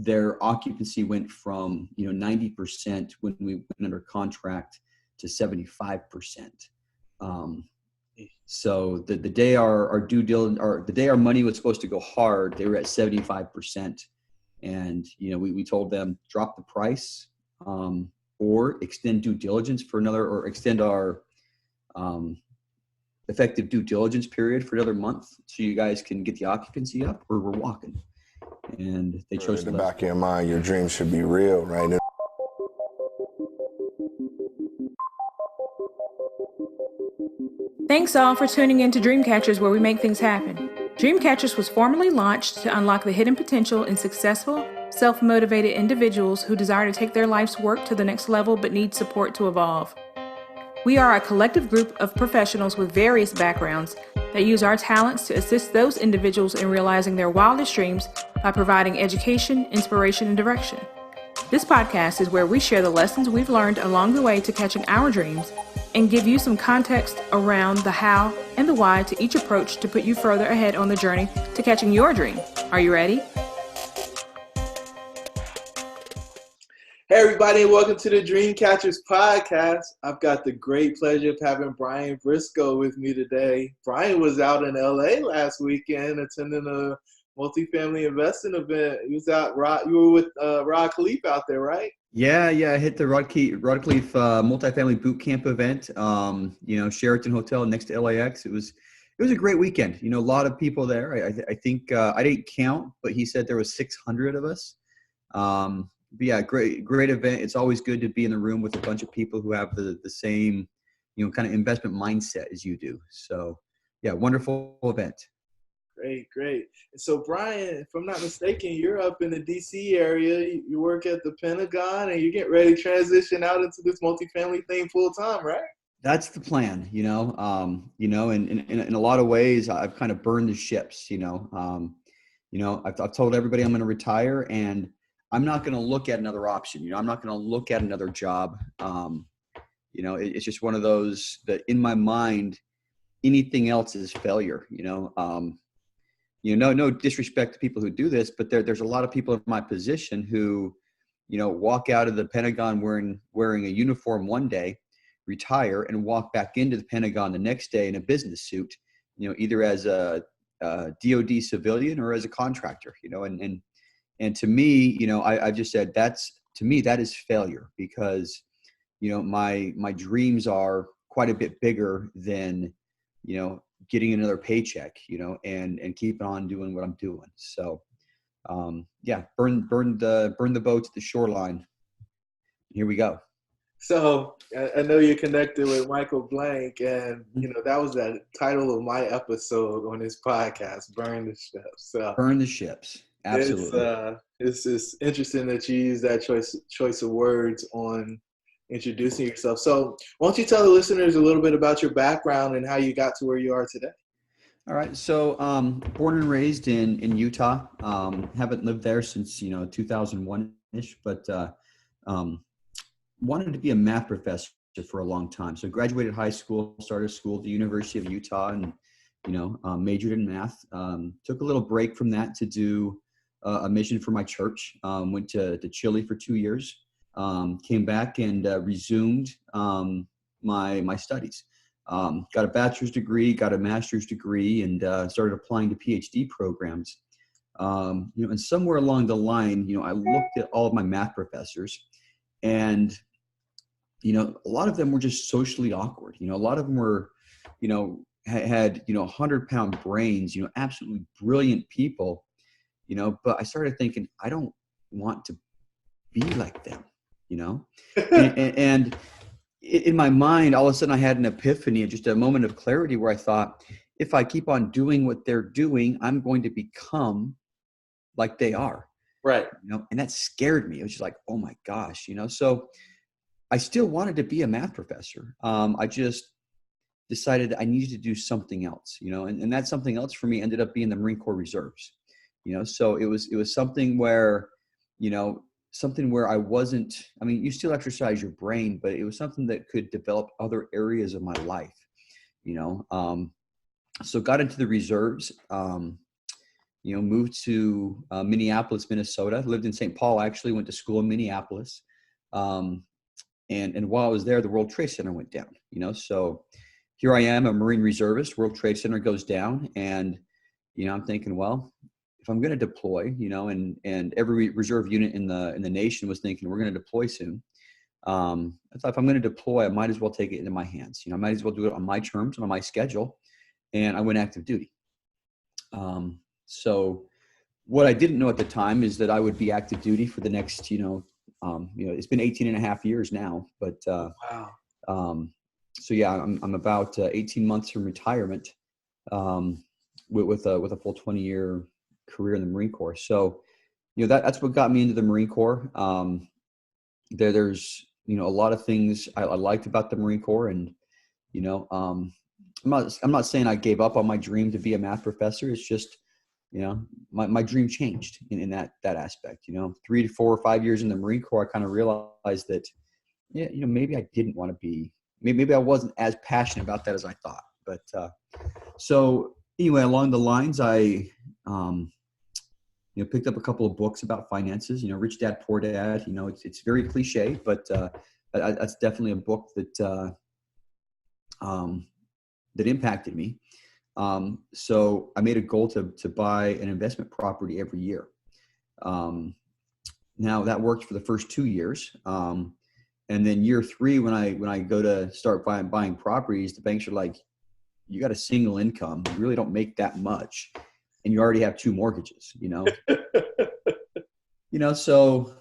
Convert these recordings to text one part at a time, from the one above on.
their occupancy went from, 90% when we went under contract to 75%. So the day our due diligence, or the day our money was supposed to go hard, they were at 75%. And, we told them drop the price, or extend due diligence for another, or extend our effective due diligence period for another month so you guys can get the occupancy up, or we're walking. And they chose in the back of your mind, your dreams should be real, right? Thanks all for tuning in to Dreamcatchers, where we make things happen. Dreamcatchers was formally launched to unlock the hidden potential in successful, self-motivated individuals who desire to take their life's work to the next level but need support to evolve. We are a collective group of professionals with various backgrounds that use our talents to assist those individuals in realizing their wildest dreams by providing education, inspiration, and direction. This podcast is where we share the lessons we've learned along the way to catching our dreams and give you some context around the how and the why to each approach to put you further ahead on the journey to catching your dream. Are you ready? Hey everybody, and welcome to the Dreamcatchers Podcast. I've got the great pleasure of having Brian Briscoe with me today. Brian was out in LA last weekend attending a multifamily investing event. He was out. You were with Rod Khalifa out there, right? Yeah. I hit the Rod Khalifa multifamily boot camp event. Sheraton Hotel next to LAX. It was a great weekend. A lot of people there. I think I didn't count, but he said there was 600 of us. But yeah, great event. It's always good to be in the room with a bunch of people who have the same, kind of investment mindset as you do. So yeah, wonderful event. Great. So Brian, if I'm not mistaken, you're up in the DC area. You work at the Pentagon, and you're getting ready to transition out into this multifamily thing full time, right? That's the plan, in a lot of ways, I've kind of burned the ships, I've told everybody I'm going to retire, and I'm not going to look at another option. I'm not going to look at another job. It's just one of those that in my mind, anything else is failure, no disrespect to people who do this, but there's a lot of people in my position who, walk out of the Pentagon wearing a uniform one day, retire, and walk back into the Pentagon the next day in a business suit, either as a DOD civilian or as a contractor, and to me, I just said that is failure, because, my dreams are quite a bit bigger than, getting another paycheck, and keeping on doing what I'm doing. So, burn the boat to the shoreline. Here we go. So I know you're connected with Michael Blank, and that was the title of my episode on this podcast, Burn the Ships. So burn the ships. Absolutely. It's just interesting that you use that choice of words on introducing yourself. So why don't you tell the listeners a little bit about your background and how you got to where you are today? All right. So born and raised in Utah. Haven't lived there since 2001-ish, but wanted to be a math professor for a long time. So graduated high school, started school at the University of Utah, and majored in math. Took a little break from that to do a mission for my church. Went to Chile for 2 years. Came back and resumed my studies. Got a bachelor's degree, got a master's degree, and started applying to PhD programs. And somewhere along the line, I looked at all of my math professors, and a lot of them were just socially awkward. A lot of them were, had 100-pound brains, absolutely brilliant people, but I started thinking, I don't want to be like them, and in my mind, all of a sudden I had an epiphany, just a moment of clarity where I thought, if I keep on doing what they're doing, I'm going to become like they are. Right. And that scared me. It was just like, oh my gosh, so I still wanted to be a math professor. I just decided that I needed to do something else, and that something else for me ended up being the Marine Corps Reserves, so it was something where, I wasn't, you still exercise your brain, but it was something that could develop other areas of my life, so got into the reserves, moved to Minneapolis, Minnesota. Lived in St. Paul, actually. Went to school in Minneapolis. And while I was there, the World Trade Center went down. So here I am, a Marine reservist. World Trade Center goes down, and I'm thinking, well, if I'm going to deploy, and every reserve unit in the nation was thinking we're going to deploy soon. I thought if I'm going to deploy, I might as well take it into my hands. I might as well do it on my terms and on my schedule. And I went active duty. So what I didn't know at the time is that I would be active duty for the next, it's been 18 and a half years now, but, Wow. So yeah, I'm about 18 months from retirement, with a full 20-year career in the Marine Corps. So, that's what got me into the Marine Corps. There's, a lot of things I liked about the Marine Corps, and, I'm not saying I gave up on my dream to be a math professor. It's just, my dream changed in that aspect. 3 to 4 or 5 years in the Marine Corps, I kind of realized that, maybe I didn't want to be, maybe I wasn't as passionate about that as I thought. But so anyway, along the lines, I picked up a couple of books about finances. Rich Dad Poor Dad. It's very cliche, but that's definitely a book that that impacted me. So I made a goal to buy an investment property every year. Now that worked for the first 2 years. And then year 3, when I go to start buying properties, the banks are like, you got a single income. You really don't make that much. And you already have 2 mortgages, so,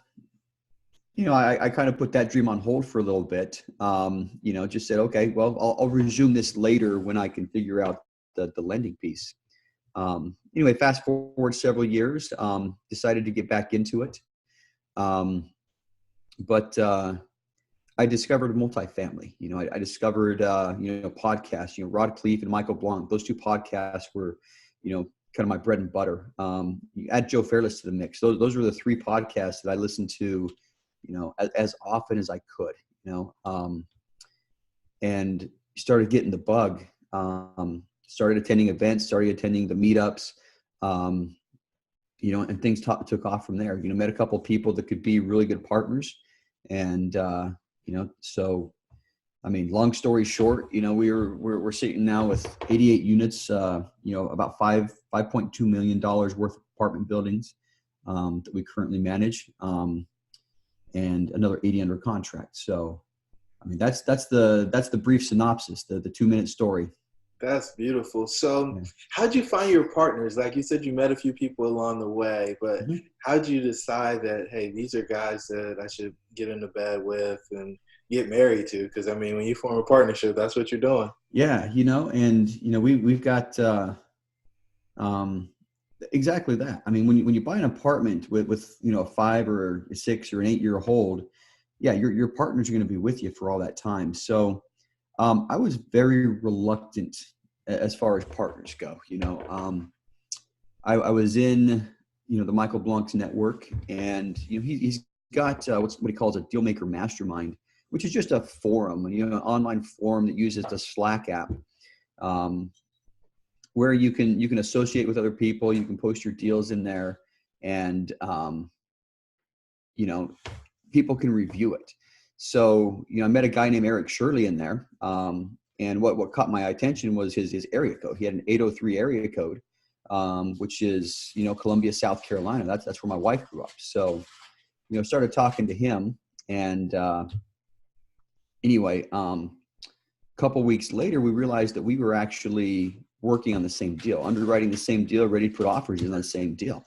I kind of put that dream on hold for a little bit. Just said, okay, well, I'll resume this later when I can figure out the lending piece. Anyway, fast forward several years, decided to get back into it. But I discovered multifamily. I discovered, podcasts, Rod Cleef and Michael Blanc. Those 2 podcasts were, kind of my bread and butter. You add Joe Fairless to the mix. Those were the 3 podcasts that I listened to, as often as I could, and started getting the bug. Started attending events, started attending the meetups, and things took off from there. Met a couple of people that could be really good partners. And, so, long story short, we're sitting now with 88 units, about $5.2 million worth of apartment buildings, that we currently manage, and another 80 under contract. So, that's the brief synopsis, the 2-minute story. That's beautiful. So how'd you find your partners? Like you said, you met a few people along the way, but how'd you decide that, hey, these are guys that I should get into bed with and get married to? Because, when you form a partnership, that's what you're doing. Yeah. We've got exactly that. When you buy an apartment with a 5 or a 6 or an 8-year-old, yeah, your partners are going to be with you for all that time. So, I was very reluctant as far as partners go. I was in, the Michael Blanc's network, and, he's got what he calls a deal maker mastermind, which is just a forum, an online forum that uses the Slack app, where you can associate with other people. You can post your deals in there, and, people can review it. So, I met a guy named Eric Shirley in there. And what caught my attention was his area code. He had an 803 area code, which is, Columbia, South Carolina. That's where my wife grew up. So, started talking to him, and anyway, a couple weeks later, we realized that we were actually working on the same deal, underwriting the same deal, ready to put offers in on the same deal.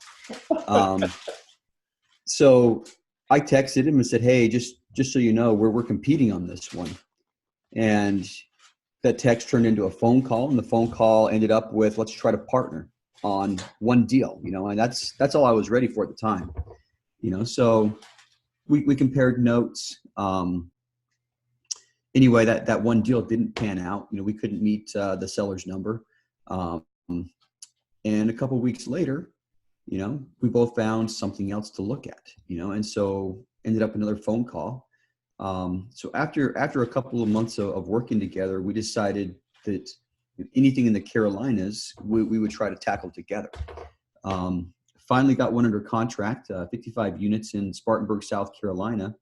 So I texted him and said, hey, just so you know, we're competing on this one. And that text turned into a phone call, and the phone call ended up with, let's try to partner on one deal, and that's all I was ready for at the time. So we compared notes. Anyway, that one deal didn't pan out. We couldn't meet the seller's number. And a couple of weeks later, we both found something else to look at, and so ended up another phone call. So after a couple of months of working together, we decided that anything in the Carolinas, we would try to tackle together. Finally got one under contract, 55 units in Spartanburg, South Carolina.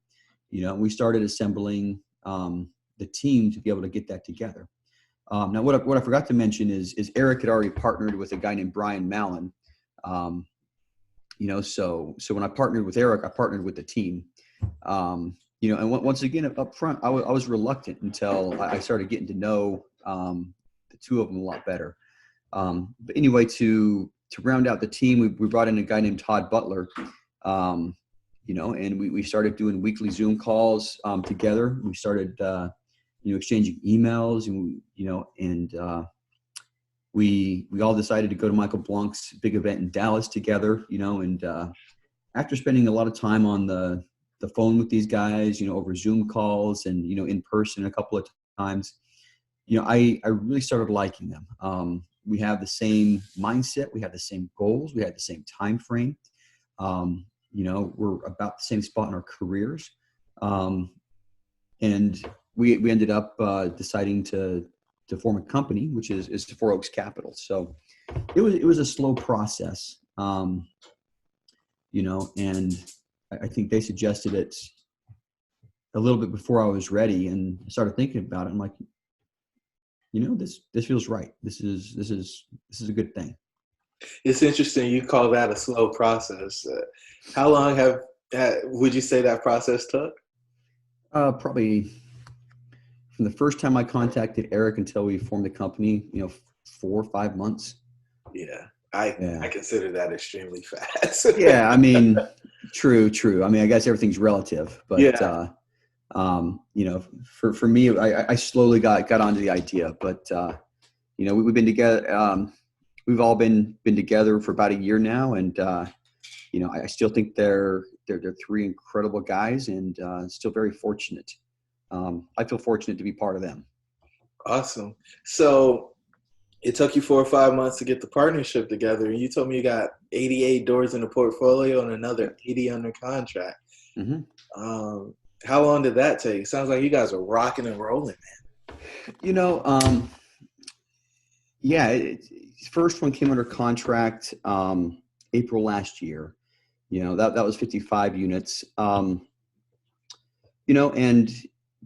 And we started assembling the team to be able to get that together. Now, what I forgot to mention is Eric had already partnered with a guy named Brian Mallon. So when I partnered with Eric, I partnered with the team. And once again, up front, I was reluctant until I started getting to know the two of them a lot better. But anyway, to round out the team, we brought in a guy named Todd Butler, and we started doing weekly Zoom calls together. We started, exchanging emails, and we all decided to go to Michael Blanc's big event in Dallas together. And after spending a lot of time on the phone with these guys, over Zoom calls and in person a couple of times, I really started liking them. We have the same mindset, we have the same goals, we had the same time frame. We're about the same spot in our careers, and we ended up deciding to form a company, which is Four Oaks Capital. So it was a slow process, and I think they suggested it a little bit before I was ready, and I started thinking about it. I'm like, this feels right. This is a good thing. It's interesting you call that a slow process. How long would you say that process took? Probably from the first time I contacted Eric until we formed the company, 4 or 5 months. Yeah. I consider that extremely fast. Yeah. I mean, true. I mean, I guess everything's relative, but yeah. For me, I slowly got onto the idea, but we've been together. We've all been together for about a year now, and I still think they're three incredible guys, and still very fortunate. I feel fortunate to be part of them. Awesome. So it took you 4 or 5 months to get the partnership together, and you told me you got 88 doors in the portfolio and another 80 under contract. Mm-hmm. How long did that take? Sounds like you guys are rocking and rolling, man. First one came under contract April last year. That was 55 units. And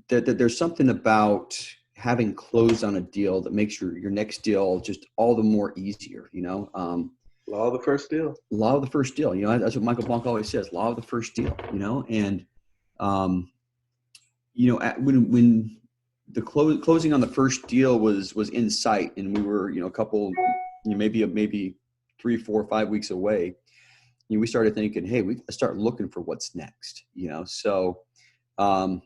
there's something about having closed on a deal that makes your next deal just all the more easier. Law of the first deal. Law of the first deal. That's what Michael Blanc always says. Law of the first deal. And when the closing on the first deal was in sight, and we were a couple, maybe 3, 4, 5 weeks away, we started thinking, hey, we gotta start looking for what's next. So I'll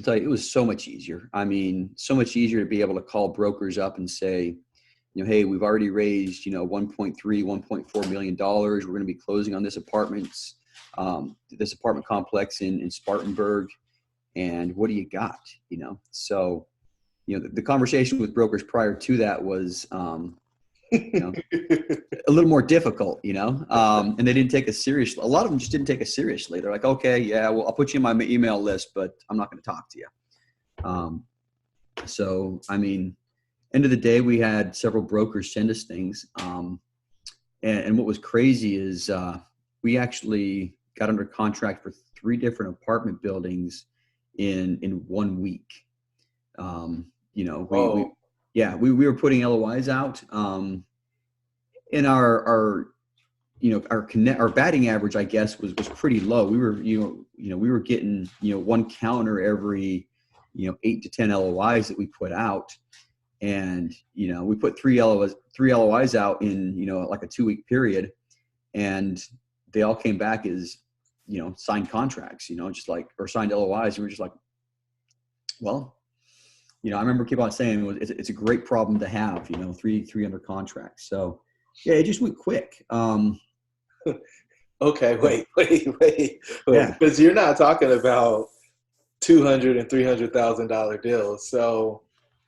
tell you, it was so much easier. I mean, so much easier to be able to call brokers up and say, hey, we've already raised, $1.3, $1.4 million. We're going to be closing on this apartment complex in Spartanburg. And what do you got? So, the conversation with brokers prior to that was, a little more difficult, and they didn't take us seriously. A lot of them just didn't take us seriously. They're like, okay, yeah, well, I'll put you in my email list, but I'm not going to talk to you. So, I mean, end of the day, we had several brokers send us things. And what was crazy is we actually got under contract for 3 different apartment buildings in 1 week. We were putting LOIs out, and our batting average, I guess, was pretty low. We were, we were getting, 1 counter every, 8 to 10 LOIs that we put out. And, we put 3 LOIs out in, like a 2-week period, and they all came back as, signed contracts, just like, or signed LOIs. And we're just like, well, I remember keep on saying it's a great problem to have, 3 under contract. So yeah, it just went quick. Okay. Wait. Because you're not talking about $200,000 and $300,000 deals. So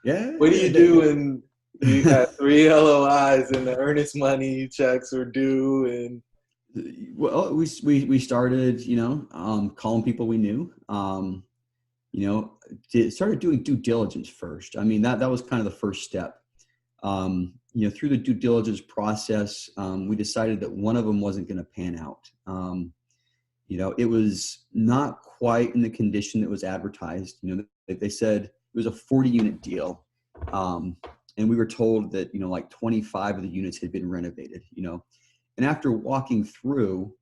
yeah, what do you do when you got 3 LOIs and the earnest money checks are due? And well, we started, calling people we knew, started doing due diligence first. I mean, that was kind of the first step. through the due diligence process, we decided that one of them wasn't going to pan out. It was not quite in the condition that was advertised. They said it was a 40-unit deal. And we were told that, like 25 of the units had been renovated, and after walking through,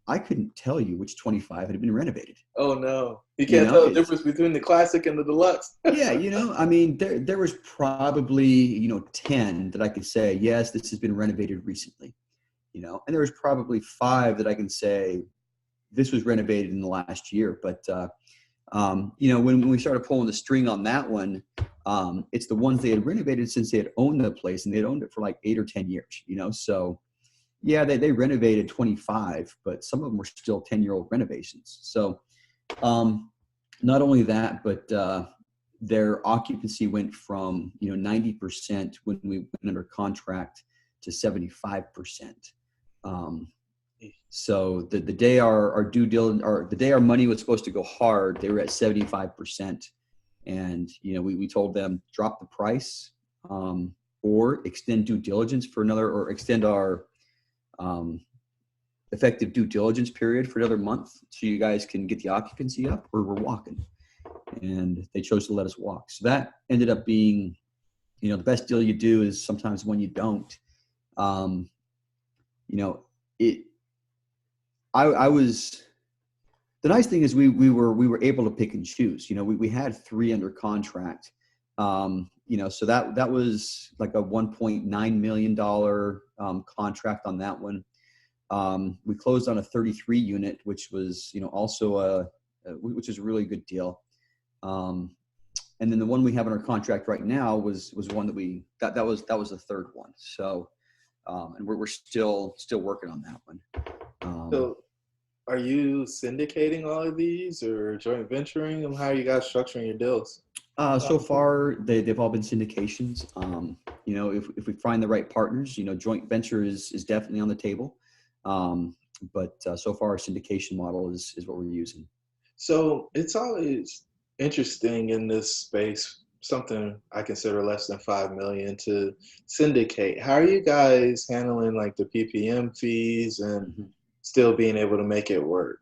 I couldn't tell you which 25 had been renovated. Oh no. You can't tell the difference between the classic and the deluxe. Yeah. There was probably, 10 that I could say, yes, this has been renovated recently, and there was probably 5 that I can say this was renovated in the last year. But, when we started pulling the string on that one, it's the ones they had renovated since they had owned the place, and they had owned it for like 8 or 10 years, so yeah, they renovated 25, but some of them were still 10-year-old renovations. So not only that, but their occupancy went from 90% when we went under contract to 75%. So the day our due diligence, or the day our money was supposed to go hard, they were at 75%. And we told them drop the price, or extend due diligence for another, or extend our effective due diligence period for another month, so you guys can get the occupancy up, or we're walking. And they chose to let us walk. So that ended up being, the best deal you do is sometimes when you don't. The nice thing is we were able to pick and choose. We had 3 under contract. So that was like a $1.9 million contract on that one. We closed on a 33 unit, which was, also which is a really good deal. And then the one we have in our contract right now was one that that was the third one. So, and we're still working on that one. So are you syndicating all of these, or joint venturing, and how are you guys structuring your deals? So far, they've all been syndications. If we find the right partners, joint venture is definitely on the table. But so far, our syndication model is what we're using. So it's always interesting in this space, something I consider less than $5 million to syndicate. How are you guys handling like the PPM fees and still being able to make it work?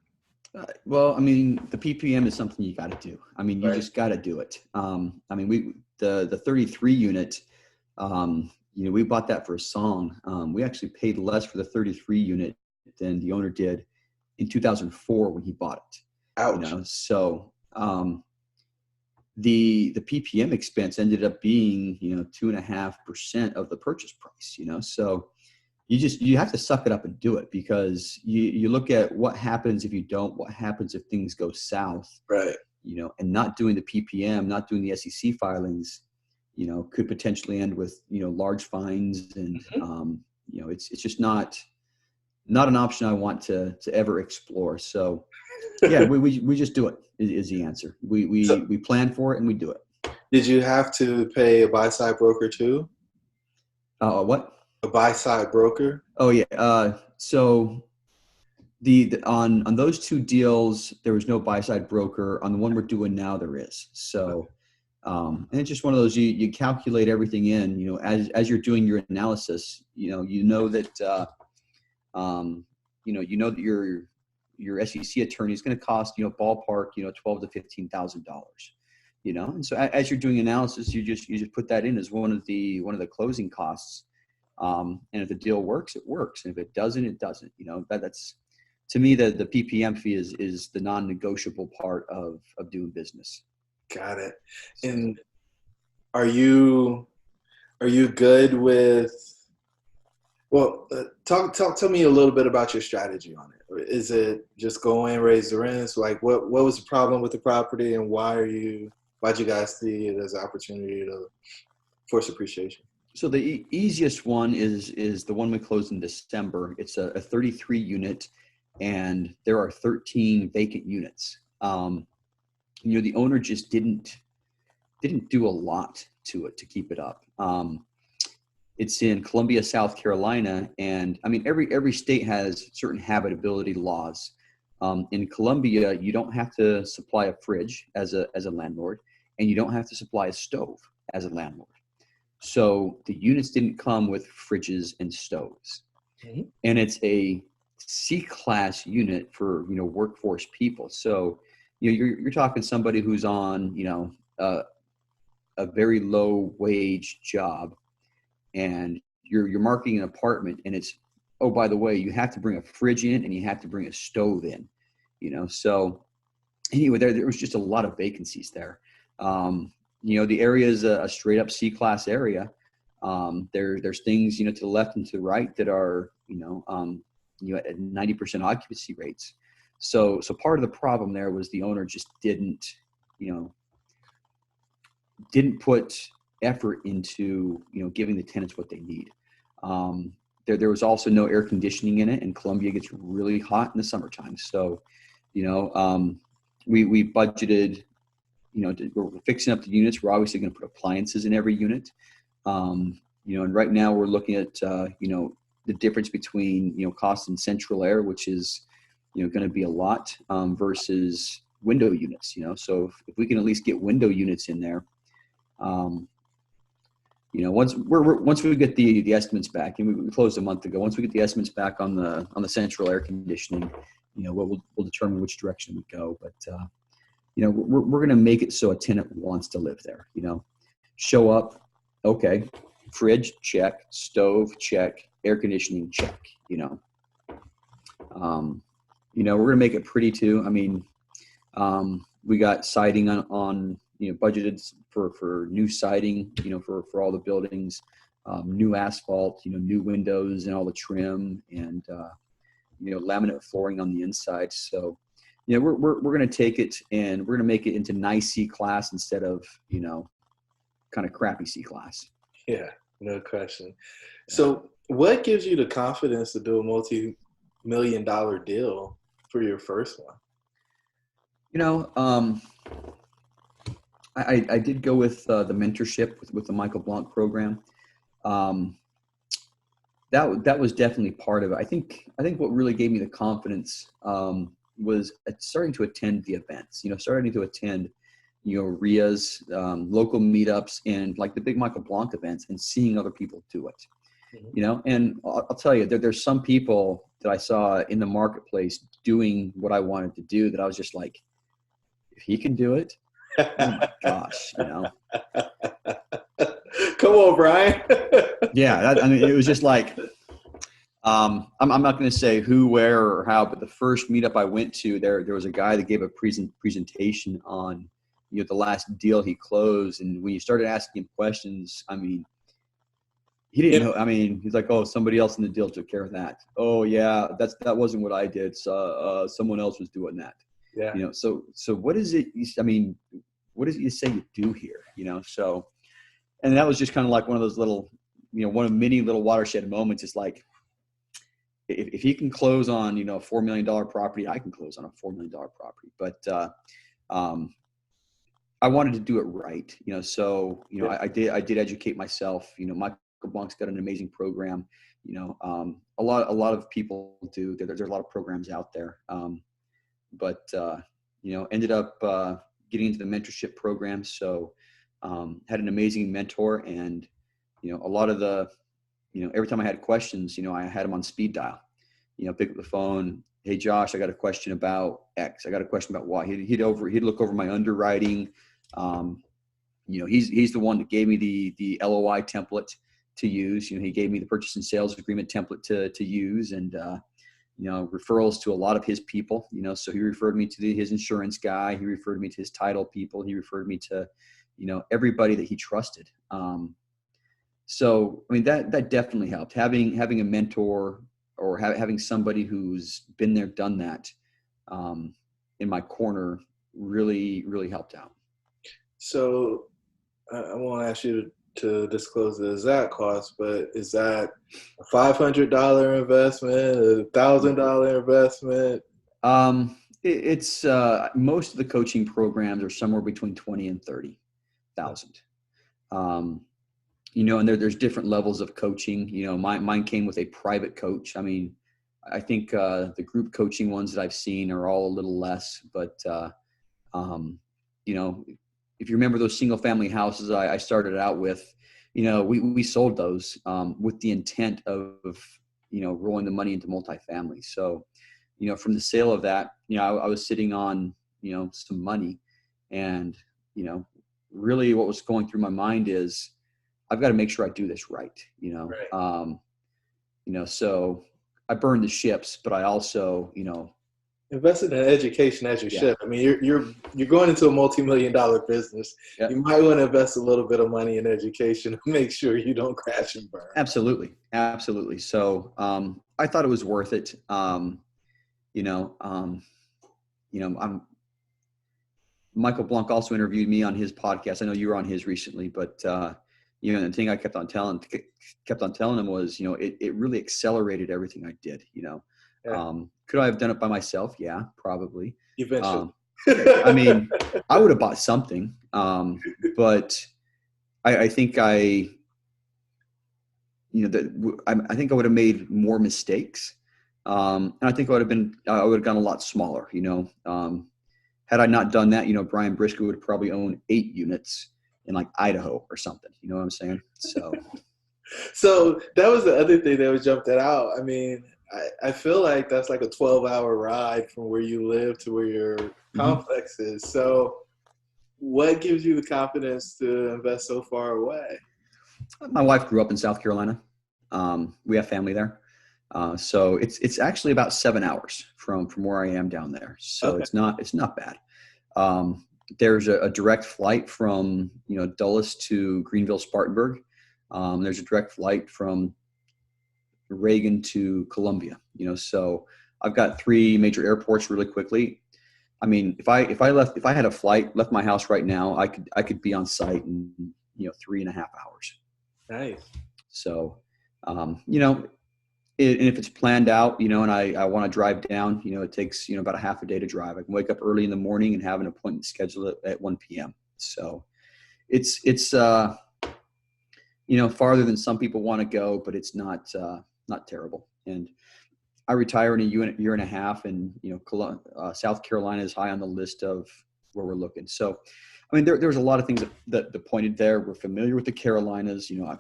Well, the PPM is something you got to do. You Right. just got to do it. The 33 unit, we bought that for a song. We actually paid less for the 33 unit than the owner did in 2004 when he bought it. Ouch. So the PPM expense ended up being 2.5% of the purchase price. So you have to suck it up and do it, because you look at what happens if you don't, what happens if things go south, Right. And not doing the PPM, not doing the SEC filings, could potentially end with, large fines. And, it's just not an option I want to ever explore. So yeah, we just do it is the answer. We plan for it and we do it. Did you have to pay a buy-side broker too? What? A buy-side broker? Oh yeah. So the on those 2 deals, there was no buy-side broker. On the one we're doing now, there is. So, and it's just one of those, you calculate everything in, as you're doing your analysis, that, that your SEC attorney is going to cost, ballpark, $12,000 to $15,000, and so as you're doing analysis, you just put that in as one of the closing costs. And if the deal works, it works. And if it doesn't, it doesn't. That's, to me, the PPM fee is the non-negotiable part of doing business. Got it. And are you good with, tell me a little bit about your strategy on it. Is it just go in, raise the rents? Like what was the problem with the property, and why'd you guys see it as an opportunity to force appreciation? So the easiest one is the one we closed in December. It's a 33 unit, and there are 13 vacant units. The owner just didn't do a lot to it to keep it up. It's in Columbia, South Carolina, and every state has certain habitability laws. In Columbia, you don't have to supply a fridge as a landlord, and you don't have to supply a stove as a landlord. So the units didn't come with fridges and stoves. And it's a C-class unit for, workforce people. So, you're talking somebody who's on, a very low wage job, and you're marketing an apartment, and it's, oh, by the way, you have to bring a fridge in and you have to bring a stove in, so anyway, there was just a lot of vacancies there. The area is a straight up C-class area. There's things, to the left and to the right that are, at 90% occupancy rates. So part of the problem there was the owner just didn't put effort into, giving the tenants what they need. There was also no air conditioning in it, and Columbia gets really hot in the summertime. So, we budgeted, we're fixing up the units. We're obviously going to put appliances in every unit. And right now we're looking at, the difference between, cost and central air, which is, going to be a lot, versus window units, so if we can at least get window units in there, once we get the estimates back, and we closed a month ago, once we get the estimates back on the central air conditioning, we'll determine which direction we go. But, we're going to make it so a tenant wants to live there, show up. Okay. Fridge, check. Stove, check. Air conditioning, check. We're going to make it pretty too. I mean, we got siding on budgeted for new siding, for all the buildings, new asphalt, new windows and all the trim, and laminate flooring on the inside. So, we're going to take it and we're going to make it into nice C-class instead of, kind of crappy C-class. Yeah, no question. So what gives you the confidence to do a multi-million-dollar deal for your first one? I did go with the mentorship with the Michael Blanc program. That was definitely part of it. I think what really gave me the confidence was starting to attend the events. Starting to attend RIAs, local meetups, and like the big Michael Blanc events, and seeing other people do it. And I'll tell you, there's some people that I saw in the marketplace doing what I wanted to do that I was just like, if he can do it, oh my gosh, Come on, Brian. Yeah, it was just like, I'm not going to say who, where, or how, but the first meetup I went to, there was a guy that gave a presentation on, the last deal he closed, and when you started asking him questions, I mean, he didn't know. I mean, he's like, "Oh, somebody else in the deal took care of that." Oh, yeah, that wasn't what I did. So someone else was doing that. Yeah. So what is it? I mean, what is it you say you do here? So, and that was just kind of like one of those little, one of many little watershed moments. It's like, if he can close on, a $4 million property, I can close on a $4 million property. But I wanted to do it right, so, I did educate myself. Michael Blanc's got an amazing program. A lot of people do. There's a lot of programs out there. But ended up getting into the mentorship program. So had an amazing mentor, and, a lot of the, every time I had questions, I had him on speed dial, pick up the phone. Hey, Josh, I got a question about X. I got a question about Y. He'd look over my underwriting. He's the one that gave me the LOI template to use. He gave me the purchase and sales agreement template to use, and, referrals to a lot of his people, so he referred me to his insurance guy. He referred me to his title people. He referred me to, everybody that he trusted. So, I mean, that definitely helped. Having a mentor or having somebody who's been there, done that, in my corner really, really helped out. So I won't ask you to disclose the exact cost, but is that a $500 investment, a $1,000 investment? It's most of the coaching programs are somewhere between 20 and 30,000. And there's different levels of coaching. Mine came with a private coach. I mean, I think the group coaching ones that I've seen are all a little less, but if you remember those single family houses I started out with, we sold those with the intent of, rolling the money into multifamily. So, from the sale of that, I was sitting on, some money, and, really what was going through my mind is I've got to make sure I do this right, Right. So I burned the ships, but I also, Invested in education as you yeah, should. I mean, you're going into a multi-million-dollar business. yeah, You might want to invest a little bit of money in education to make sure you don't crash and burn. absolutely. Absolutely. So, I thought it was worth it. You know, um, I'm Michael Blanc also interviewed me on his podcast. I know you were on his recently, but the thing I kept on telling him was, it really accelerated everything I did. Yeah, Could I have done it by myself? Yeah, probably. eventually. Um, I mean, I would have bought something, but I think I think I would have made more mistakes, and I think I would have gone a lot smaller. Had I not done that, Brian Briscoe would probably own 8 units in like Idaho or something. You know what I'm saying? So So that was the other thing that was jumped out. I mean, I feel like that's like a 12-hour ride from where you live to where your mhm. complex is. So what gives you the confidence to invest so far away? My wife grew up in South Carolina. We have family there. So it's actually about 7 hours from where I am down there. So Okay. it's not bad. There's a direct flight from, Dulles to Greenville, Spartanburg. There's a direct flight from Reagan to Columbia, so I've got 3 major airports really quickly. I mean, if I had a flight, left my house right now, I could be on site in, 3.5 hours. Nice. So, and if it's planned out, and I want to drive down, it takes, about a half a day to drive. I can wake up early in the morning and have an appointment scheduled at 1 p.m. So it's farther than some people want to go, but it's not terrible. And I retire in a year and a half, and, South Carolina is high on the list of where we're looking. So, I mean, there's a lot of things that pointed there. We're familiar with the Carolinas. Like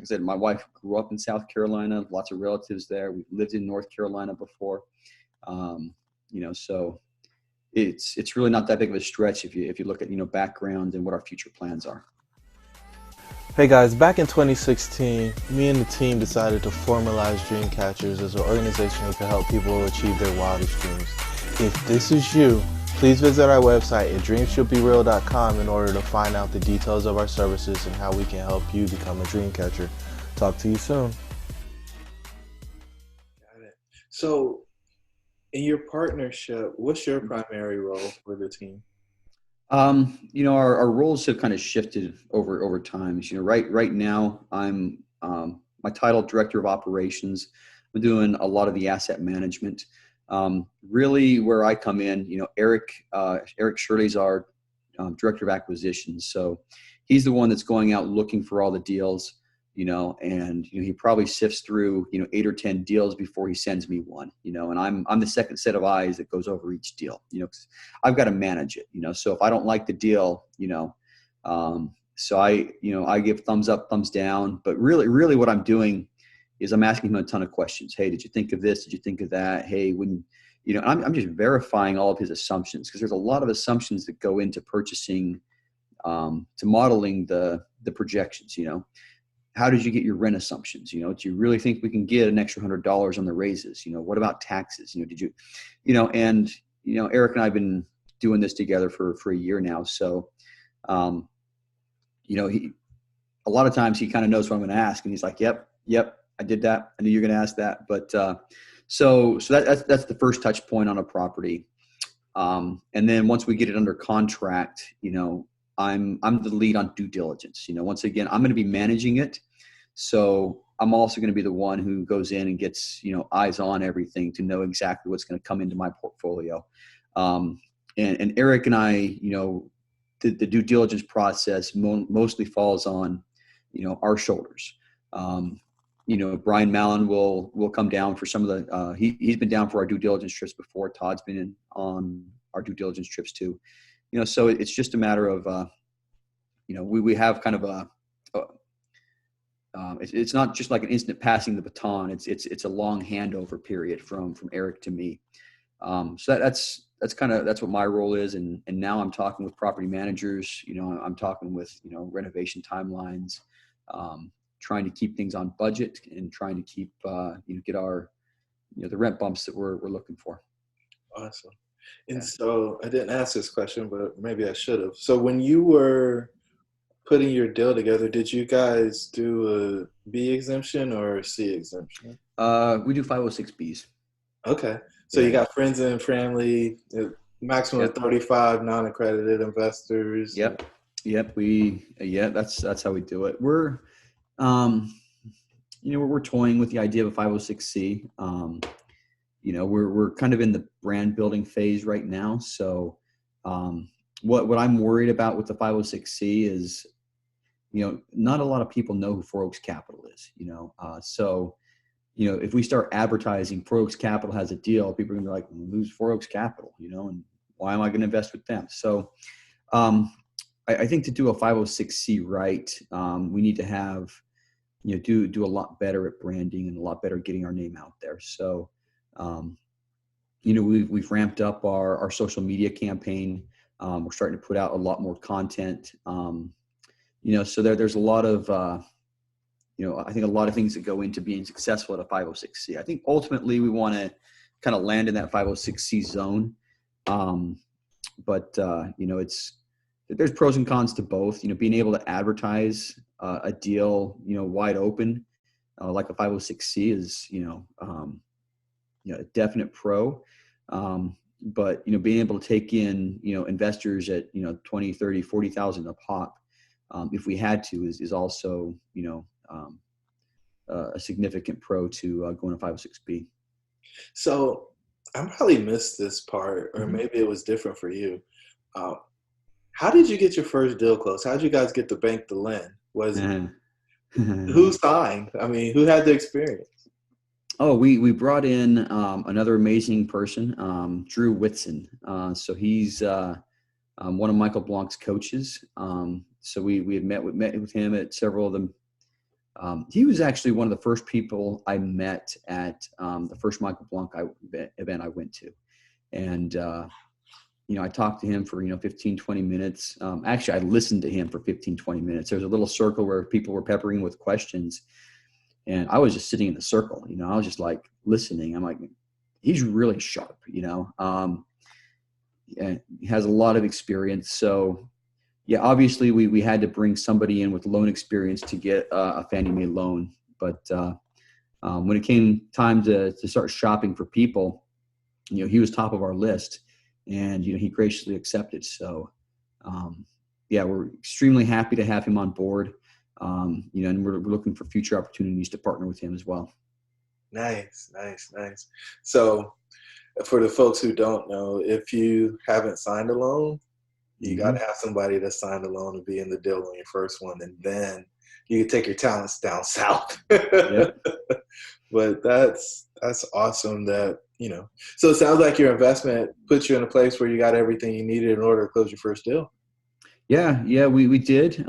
I said, my wife grew up in South Carolina, lots of relatives there. We've lived in North Carolina before. So it's really not that big of a stretch if you look at, background and what our future plans are. Hey guys, back in 2016, me and the team decided to formalize Dreamcatchers as an organization that can help people achieve their wildest dreams. If this is you, please visit our website at dreamshouldbereal.com in order to find out the details of our services and how we can help you become a Dreamcatcher. Talk to you soon. Got it. So in your partnership, what's your primary role for the team? Our roles have kind of shifted over time. Right now I'm my title Director of Operations. I'm doing a lot of the asset management. Really where I come in, Eric Shirley's our Director of Acquisitions. So he's the one that's going out looking for all the deals, and he probably sifts through 8 or 10 deals before he sends me one, and I'm the second set of eyes that goes over each deal, 'cause I've got to manage it, so if I don't like the deal, so I give thumbs up, thumbs down, but really what I'm doing is I'm asking him a ton of questions. Hey, did you think of this? Did you think of that? Hey, I'm just verifying all of his assumptions, because there's a lot of assumptions that go into purchasing, to modeling the projections. How did you get your rent assumptions? Do you really think we can get an extra $100 on the raises? What about taxes? Did you, and, Eric and I have been doing this together for a year now. So, a lot of times he kind of knows what I'm going to ask, and he's like, yep, I did that. I knew you're going to ask that. But, so that's the first touch point on a property. And then once we get it under contract, I'm the lead on due diligence. Once again, I'm going to be managing it. So I'm also going to be the one who goes in and gets, eyes on everything to know exactly what's going to come into my portfolio. And Eric and I, the due diligence process mostly falls on, our shoulders. Brian Mallon will come down for some of the, he's been down for our due diligence trips before. Todd's been on our due diligence trips too. So it's just a matter of, we have kind of a it's not just like an instant passing the baton. It's a long handover period from Eric to me. So that's what my role is. And now I'm talking with property managers, I'm talking with, renovation timelines, trying to keep things on budget and trying to keep, get our, the rent bumps that we're looking for. Awesome. And so I didn't ask this question, but maybe I should have. So when you were putting your deal together, did you guys do a B exemption or a C exemption? We do 506Bs. Okay. So you got friends and family, maximum of 35 non-accredited investors. Yep. That's how we do it. We're, we're toying with the idea of a 506C. We're kind of in the brand building phase right now. So, what I'm worried about with the 506C is, not a lot of people know who Four Oaks Capital is, if we start advertising Four Oaks Capital has a deal, people are gonna be like, who's Four Oaks Capital, and why am I going to invest with them? So, I think to do a 506C right, we need to have, do a lot better at branding and a lot better at getting our name out there. So, we've ramped up our social media campaign. We're starting to put out a lot more content. So there's a lot of, I think a lot of things that go into being successful at a 506C. I think ultimately we want to kind of land in that 506C zone. There's pros and cons to both, being able to advertise a deal, wide open, like a 506C is, a definite pro. But, being able to take in, investors at, 20, 30, 40,000 a pop, if we had to, is also, a significant pro to going to 506B. So I probably missed this part, or maybe it was different for you. How did you get your first deal closed? How did you guys get the bank to lend? Who signed? I mean, who had the experience? Oh, we brought in another amazing person, Drew Whitson. So he's one of Michael Blanc's coaches. So we had met with him at several of them. He was actually one of the first people I met at the first Michael Blanc event I went to. And, I talked to him for, 15, 20 minutes. Actually, I listened to him for 15, 20 minutes. There was a little circle where people were peppering with questions. And I was just sitting in the circle, I was just like listening. I'm like, he's really sharp, and he has a lot of experience. So yeah, obviously we had to bring somebody in with loan experience to get a Fannie Mae loan. But when it came time to start shopping for people, he was top of our list, and, he graciously accepted. So we're extremely happy to have him on board. And we're looking for future opportunities to partner with him as well. Nice. So for the folks who don't know, if you haven't signed a loan, you got to have somebody that signed a loan to be in the deal on your first one, and then you can take your talents down south. Yep. But that's awesome that, so it sounds like your investment puts you in a place where you got everything you needed in order to close your first deal. Yeah, we did.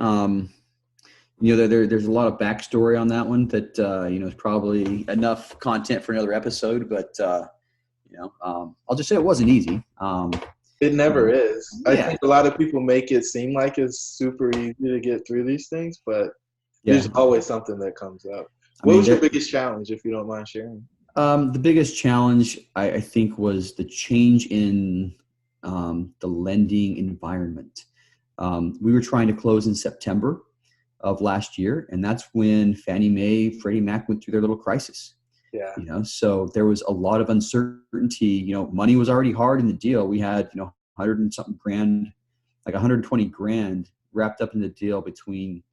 There's a lot of backstory on that one that, is probably enough content for another episode, but, I'll just say it wasn't easy. It never is. I think a lot of people make it seem like it's super easy to get through these things, but there's always something that comes up. What was your biggest challenge, if you don't mind sharing? The biggest challenge, I think, was the change in the lending environment. We were trying to close in September of last year, and that's when Fannie Mae, Freddie Mac went through their little crisis. Yeah. So there was a lot of uncertainty. Money was already hard in the deal. We had, 100 and something grand, like 120 grand wrapped up in the deal between,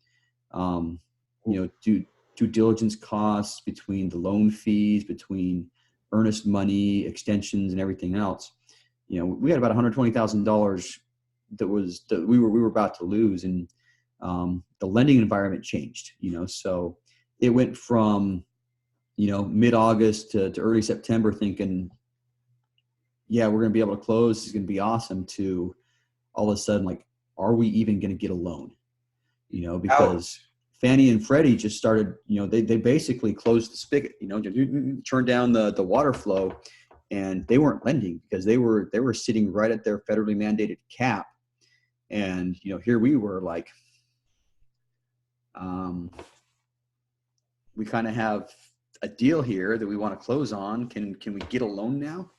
due diligence costs, between the loan fees, between earnest money, extensions, and everything else. We had about $120,000 that we were about to lose, and the lending environment changed. So it went from mid-August to early September thinking, we're going to be able to close. It's going to be awesome, to all of a sudden, like, are we even going to get a loan? Because Fannie and Freddie just started, they basically closed the spigot, turned down the water flow, and they weren't lending because they were sitting right at their federally mandated cap. And, here we were like, we kind of have a deal here that we want to close on. Can we get a loan now?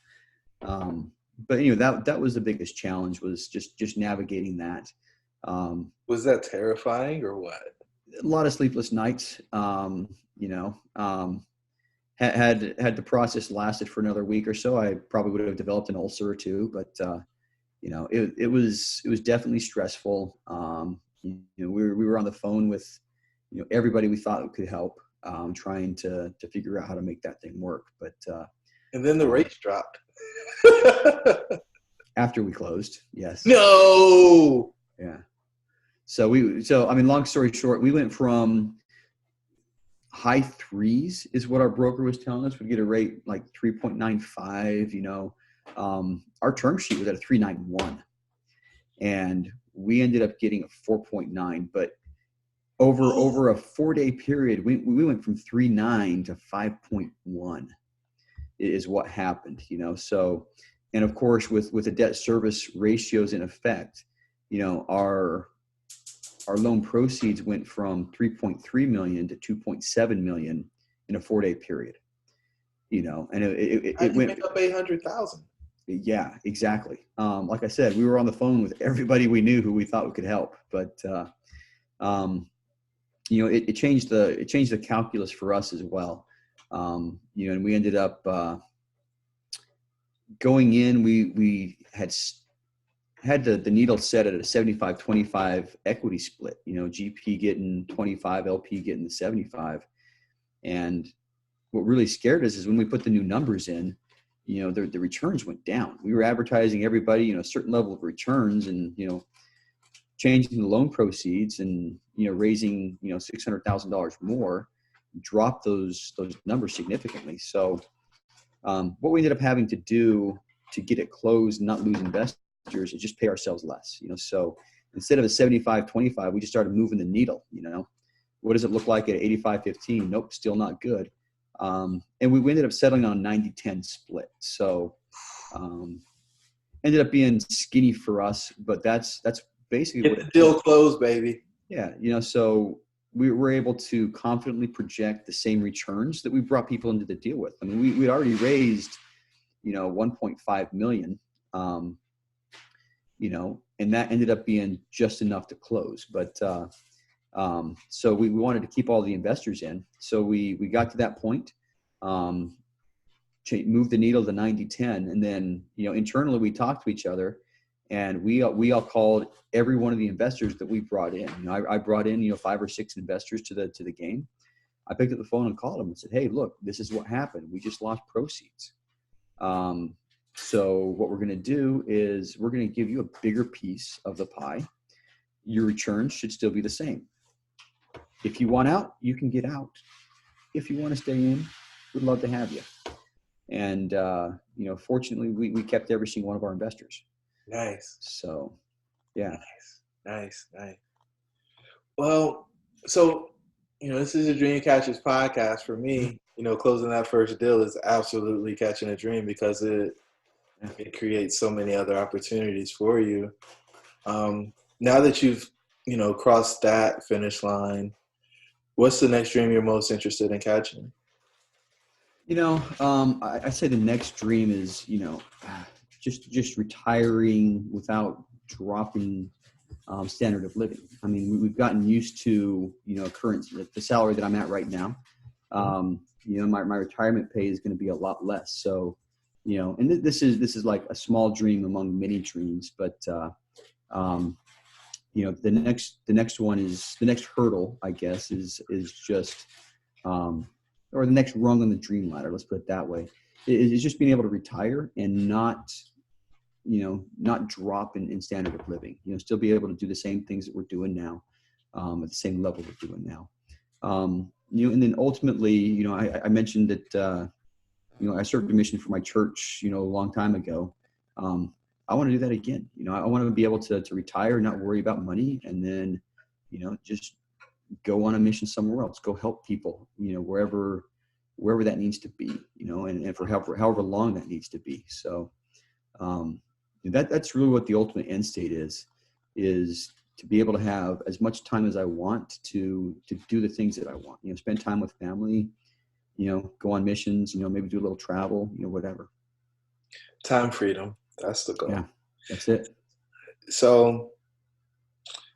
But that was the biggest challenge, was just navigating that. Was that terrifying or what? A lot of sleepless nights. Had the process lasted for another week or so, I probably would have developed an ulcer or two. But it was definitely stressful. We were on the phone with everybody we thought could help, trying to figure out how to make that thing work. But and then the rates dropped. After we closed, yes. No. Yeah. So long story short, we went from high threes is what our broker was telling us. We'd get a rate like 3.95, our term sheet was at a 3.91, and we ended up getting a 4.9, but over a 4-day period, we went from 3.9 to 5.1 is what happened, so, and of course with the debt service ratios in effect, our loan proceeds went from 3.3 million to 2.7 million in a 4-day period, and it went up 800,000. Yeah, exactly. Like I said, we were on the phone with everybody we knew who we thought we could help, but it changed the calculus for us as well. And we ended up going in. We had the needle set at a 75-25 equity split. GP getting 25, LP getting the 75. And what really scared us is when we put the new numbers in, the returns went down. We were advertising everybody, a certain level of returns, and changing the loan proceeds and raising $600,000 more, dropped those numbers significantly. So what we ended up having to do to get it closed and not lose investors is just pay ourselves less. So instead of a 75-25, we just started moving the needle. What does it look like at 85-15? Nope, still not good. And we ended up settling on a 90-10 split. So ended up being skinny for us, but that's basically get the deal closed, baby. Yeah, so we were able to confidently project the same returns that we brought people into the deal with. I mean, we'd already raised, 1.5 million, and that ended up being just enough to close. But so we wanted to keep all the investors in. So we got to that point, moved the needle to 90-10, and then internally we talked to each other, and we all called every one of the investors that we brought in. I brought in 5 or 6 investors to the game. I picked up the phone and called them and said, "Hey, look, this is what happened. We just lost proceeds. So what we're going to do is we're going to give you a bigger piece of the pie. Your returns should still be the same. If you want out, you can get out. If you want to stay in, we'd love to have you." And, fortunately, we kept every single one of our investors. Nice. So, yeah. Nice. Well, so, this is a Dreamcatchers podcast. For me, closing that first deal is absolutely catching a dream, because it creates so many other opportunities for you. Now that you've, crossed that finish line, what's the next dream you're most interested in catching? I say the next dream is, just retiring without dropping standard of living. I mean, we've gotten used to, the salary that I'm at right now. My retirement pay is going to be a lot less. So, and this is like a small dream among many dreams, but, the next one is the next hurdle, I guess, is just, or the next rung on the dream ladder, let's put it that way, is just being able to retire and not drop in standard of living, still be able to do the same things that we're doing now, at the same level we're doing now. And then ultimately, I mentioned that, I served a mission for my church, a long time ago. I want to do that again. I want to be able to retire, not worry about money, and then, just go on a mission somewhere else, go help people, wherever that needs to be, and for however long that needs to be. So that's really what the ultimate end state is to be able to have as much time as I want to do the things that I want, spend time with family, go on missions, maybe do a little travel, whatever. Time freedom. That's the goal. Yeah, that's it. So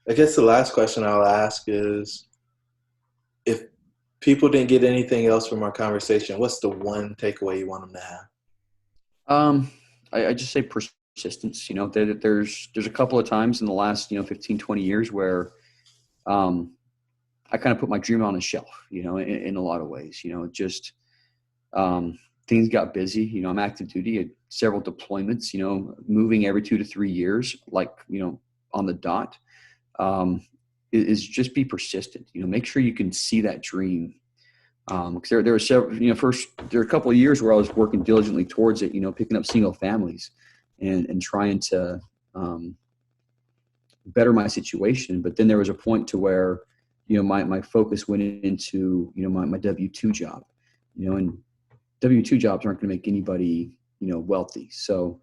I guess the last question I'll ask is, if people didn't get anything else from our conversation, what's the one takeaway you want them to have? I just say persistence. There's a couple of times in the last 15, 20 years where I kind of put my dream on a shelf, in a lot of ways. Things got busy. I'm active duty at several deployments, moving every 2 to 3 years, like, on the dot. Is just be persistent. Make sure you can see that dream. Because there were several, there were a couple of years where I was working diligently towards it, picking up single families and trying to better my situation. But then there was a point to where, my focus went into, my W-2 job, and W-2 jobs aren't going to make anybody, wealthy. So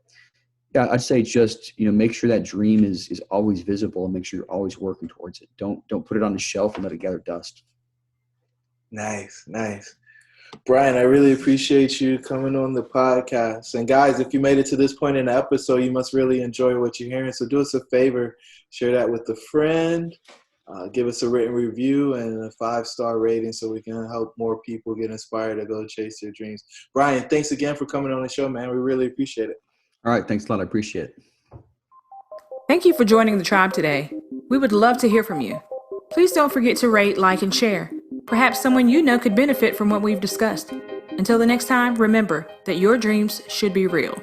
yeah, I'd say just, make sure that dream is always visible and make sure you're always working towards it. Don't put it on the shelf and let it gather dust. Nice. Brian, I really appreciate you coming on the podcast. And guys, if you made it to this point in the episode, you must really enjoy what you're hearing. So do us a favor, share that with a friend, give us a written review and a 5-star rating so we can help more people get inspired to go chase their dreams. Brian, thanks again for coming on the show, man. We really appreciate it. All right. Thanks a lot. I appreciate it. Thank you for joining the tribe today. We would love to hear from you. Please don't forget to rate, like, and share. Perhaps someone you know could benefit from what we've discussed. Until the next time, remember that your dreams should be real.